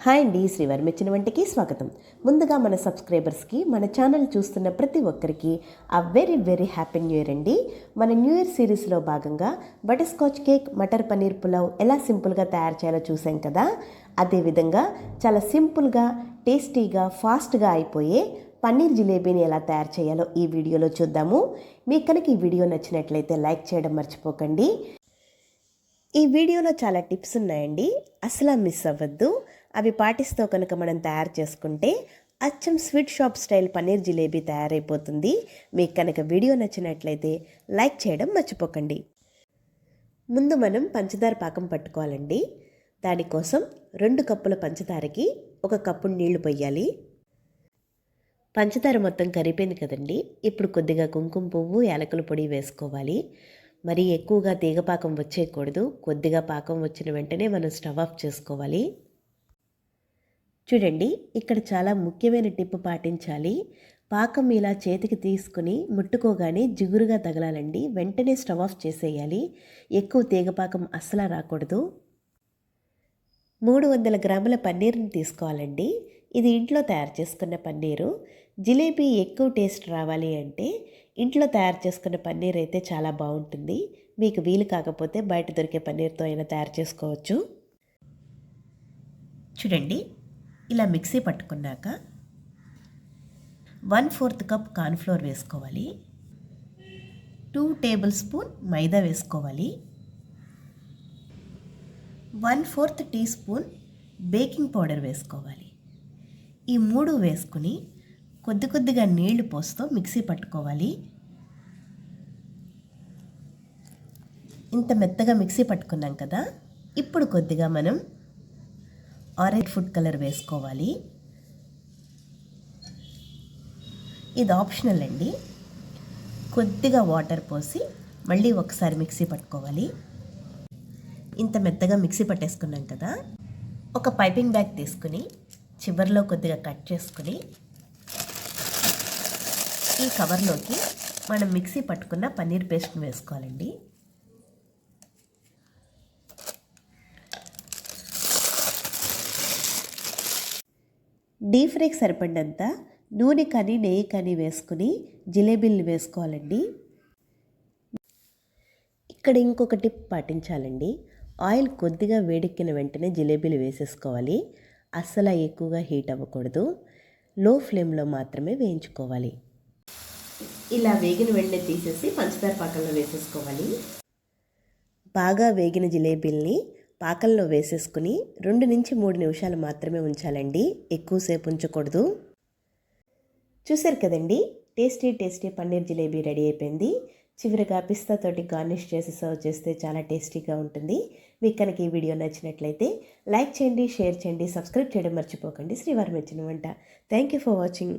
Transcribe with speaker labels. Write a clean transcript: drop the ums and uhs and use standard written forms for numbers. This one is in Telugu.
Speaker 1: హాయ్ అండి, శ్రీవారి మెచ్చిన వంటికి స్వాగతం. ముందుగా మన సబ్స్క్రైబర్స్కి, మన ఛానల్ చూస్తున్న ప్రతి ఒక్కరికి very very happy new year అండి. మన న్యూ ఇయర్ సిరీస్లో భాగంగా butter scotch cake, matar paneer pulao ఎలా సింపుల్గా తయారు చేయాలో చూసాం కదా. అదేవిధంగా చాలా సింపుల్గా, టేస్టీగా, ఫాస్ట్గా అయిపోయే పన్నీర్ జిలేబీని ఎలా తయారు చేయాలో ఈ వీడియోలో చూద్దాము. మీకు కనుక ఈ వీడియో నచ్చినట్లయితే లైక్ చేయడం మర్చిపోకండి. ఈ వీడియోలో చాలా టిప్స్ ఉన్నాయండి, అసలు మిస్ అవ్వద్దు. అవి పాటిస్తూ కనుక మనం తయారు చేసుకుంటే అచ్చం sweet shop style paneer jalebi తయారైపోతుంది. మీకు కనుక వీడియో నచ్చినట్లయితే లైక్ చేయడం మర్చిపోకండి. ముందు మనం పంచదార పాకం పట్టుకోవాలండి. దానికోసం 2 కప్పుల పంచదారకి 1 కప్పు నీళ్లు పోయాలి. పంచదార మొత్తం కరిగిపోయింది కదండి. ఇప్పుడు కొద్దిగా కుంకుమ పువ్వు, యాలకుల పొడి వేసుకోవాలి. మరీ ఎక్కువగా తీగపాకం వచ్చేయకూడదు. కొద్దిగా పాకం వచ్చిన వెంటనే మనం స్టవ్ ఆఫ్ చేసుకోవాలి. చూడండి, ఇక్కడ చాలా ముఖ్యమైన టిప్ పాటించాలి. పాకం ఇలా చేతికి తీసుకుని ముట్టుకోగానే జిగురుగా తగలాలండి. వెంటనే స్టవ్ ఆఫ్ చేసేయాలి. ఎక్కువ తీగపాకం అస్సలు రాకూడదు. 300 గ్రాముల పన్నీర్ని తీసుకోవాలండి. ఇది ఇంట్లో తయారు చేసుకున్న పన్నీరు. జిలేబీ ఎక్కువ టేస్ట్ రావాలి అంటే ఇంట్లో తయారు చేసుకున్న పన్నీర్ అయితే చాలా బాగుంటుంది. మీకు వీలు కాకపోతే బయట దొరికే పన్నీర్తో అయినా తయారు చేసుకోవచ్చు. చూడండి, ఇలా మిక్సీ పట్టుకున్నాక 1/4 కప్ కార్న్ఫ్లోర్ వేసుకోవాలి. 2 టేబుల్ స్పూన్ మైదా వేసుకోవాలి. 1/4 టీ స్పూన్ బేకింగ్ పౌడర్ వేసుకోవాలి. ఈ 3 వేసుకుని కొద్దిగా నీళ్లు పోస్తూ మిక్సీ పట్టుకోవాలి. ఇంత మెత్తగా మిక్సీ పట్టుకున్నాం కదా. ఇప్పుడు కొద్దిగా మనం ఆరెంజ్ ఫుడ్ కలర్ వేసుకోవాలి. ఇది ఆప్షనల్ అండి. కొద్దిగా వాటర్ పోసి మళ్ళీ ఒకసారి మిక్సీ పట్టుకోవాలి. ఇంత మెత్తగా మిక్సీ పట్టేసుకున్నాం కదా. ఒక పైపింగ్ బ్యాగ్ తీసుకుని చివర్లో కొద్దిగా కట్ చేసుకుని ఈ కవర్లోకి మనం మిక్సీ పట్టుకున్న పన్నీర్ పేస్ట్ని వేసుకోవాలండి. డీప్ ఫ్రైకి సరిపడినంత నూనె కానీ నెయ్యి కానీ వేసుకుని జిలేబీలు వేసుకోవాలండి. ఇక్కడ ఇంకొక టిప్ పాటించాలండి. ఆయిల్ కొద్దిగా వేడెక్కిన వెంటనే జిలేబీలు వేసేసుకోవాలి. అస్సలు ఎక్కువగా హీట్ అవ్వకూడదు. లో ఫ్లేమ్లో మాత్రమే వేయించుకోవాలి. ఇలా వేగిన వెంటనే తీసేసి పంచదార పాకంలో వేసేసుకోవాలి. బాగా వేగిన జిలేబీల్ని పాకంలో వేసేసుకుని 2 నుంచి 3 నిమిషాలు మాత్రమే ఉంచాలండి. ఎక్కువసేపు ఉంచకూడదు. చూసారు కదండి, టేస్టీ పన్నీర్ జిలేబీ రెడీ అయిపోయింది. చివరిగా పిస్తాతోటి గార్నిష్ చేసి సర్వ్ చేస్తే చాలా టేస్టీగా ఉంటుంది. మీకు కనుక ఈ వీడియో నచ్చినట్లయితే లైక్ చేయండి, షేర్ చేయండి, సబ్స్క్రైబ్ చేయడం మర్చిపోకండి. శ్రీవారి మెచ్చిన వంట. Thank you for watching.